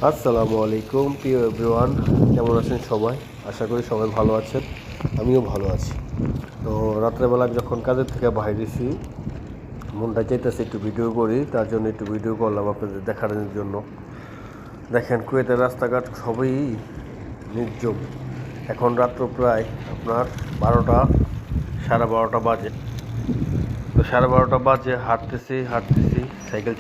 আসসালামু আলাইকুম প্রিয় এভরিওয়ান, কেমন আছেন সবাই? আশা করি সবাই ভালো আছেন, আমিও ভালো আছি। তো রাত্রেবেলা যখন কাজের থেকে বাইরেছি, মনটা চাইতেছে একটু ভিডিও করি, তার জন্য একটু ভিডিও করলাম আপনাদের দেখানোর জন্য। দেখেন কুয়েতের রাস্তাঘাট সবই নির্জন। এখন রাত্র প্রায় আপনার 12টা, 12:30 বাজে। তো 12:30 বাজে, হাঁটতেছি, সাইকেল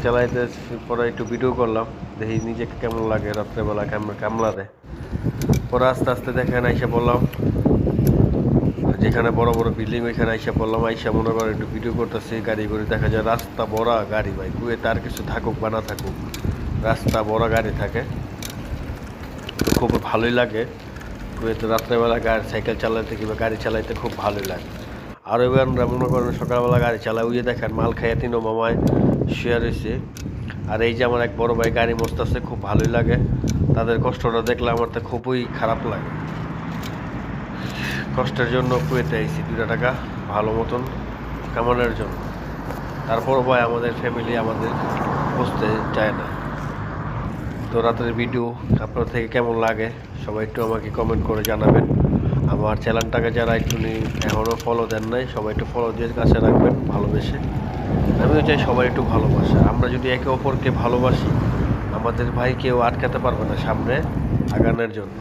চালাইতে পরে একটু ভিডিও করলাম, দেখি নিজেকে কেমন লাগে রাত্রেবেলা কামলাতে। পরে আস্তে আস্তে দেখেন আইসা পড়লাম যেখানে বড় বড় বিল্ডিং, ওইখানে আইসা পড়লাম। আইসা মনে করেন একটু ভিডিও করতেছি, গাড়ি করে দেখা যায় রাস্তা বড়া গাড়ি। ভাই কুয়েতে আর কিছু থাকুক বা না থাকুক, রাস্তা বড় গাড়ি থাকে, তো খুব ভালোই লাগে। কুয়েতে রাত্রেবেলা সাইকেল চালাইতে কিংবা গাড়ি চালাইতে খুব ভালোই লাগে। আর এবার মনে করেন সকালবেলা গাড়ি চালায়, ওই যে দেখেন মাল খাইয়া তিনও মামায় শেয়ার হয়েছে। আর এই যে আমার এক বড় ভাই গাড়ি মস্তাছে, খুব ভালোই লাগে। তাদের কষ্টটা দেখলে আমার তো খুবই খারাপ লাগে। কষ্টের জন্য কুয়েতে আইছি 2 টাকা ভালো মতন কামানোর জন্য। তারপর ভাই আমাদের ফ্যামিলি আমাদের বুঝতে চায় না। তো রাতের ভিডিও আপনার থেকে কেমন লাগে সবাই একটু আমাকে কমেন্ট করে জানাবেন। আমার চ্যানেলটাকে যারা একটু এখনও ফলো দেন নাই, সবাই একটু ফলো দিয়ে কাছে রাখবেন ভালোবেসে। আমিও চাই সবাই একটু ভালোবাসা। আমরা যদি একে অপরকে ভালোবাসি, আমাদের ভাই কেউ আটকাতে পারবে না সামনে আগানোর জন্য।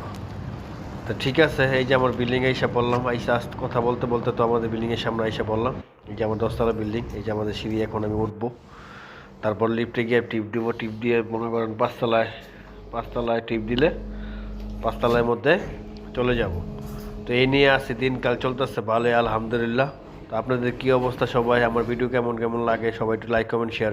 তো ঠিক আছে, এই যে আমার বিল্ডিংয়ে এসে পড়লাম। আস্তে কথা বলতে বলতে তো আমাদের বিল্ডিংয়ের সামনে এসে পড়লাম। এই যে আমার 10তলা বিল্ডিং, এই যে আমাদের সিঁড়ি। এখন আমি উঠবো, তারপর লিফটে গিয়ে টিপ দিব। টিপ দিয়ে মনে করেন 5তলায় টিপ দিলে 5তলার মধ্যে চলে যাব। তো এই নিয়ে আসি, দিনকাল চলতেছে ভালোই আলহামদুলিল্লাহ। তো আপনাদের কী অবস্থা সবাই? আমার ভিডিও কেমন লাগে সবাই একটু লাইক কমেন্ট শেয়ার